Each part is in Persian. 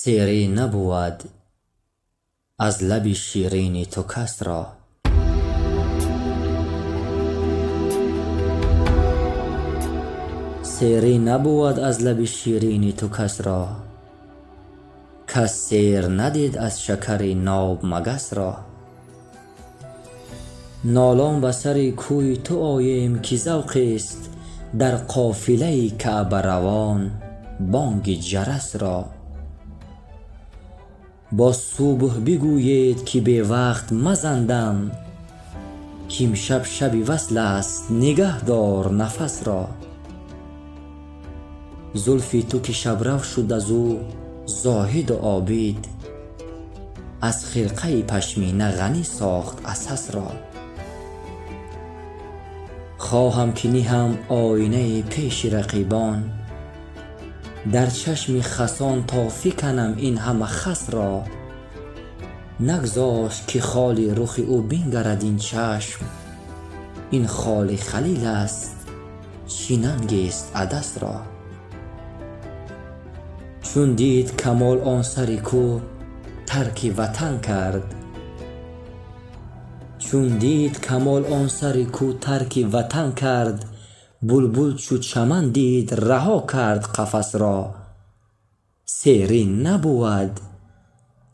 سیری نبود از لب شیرین تو کس را. سیری نبود از لب شیرین تو کس را، کس سیر ندید از شکر ناب مگس را. نالان به سر کوی تو آییم که ذوق است در قافله کعبه روان بانگ جرس را. با صبح بگویید که به وقت مزندم، کامشب شب وصل است نگه دار نفس را. زلف تو که شبرو شد از او زاهد و عابد، از خرقه پشمینه غنی ساخت عسس را. خواهم که نهم آینه پیش رقیبان، در چشم خسان تا فکنم این همه خس را. نگذاشت که خال رخ او بنگرد این چشم، این خال خلیل است چه ننگ است عدس را. چون دید کمال آن سر کو ترک وطن کرد، چون دید کمال آن سر کو ترک وطن کرد، بلبل چو چمن دید رها کرد قفس را. سیری نبود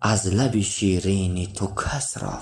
از لب شیرین تو کس را.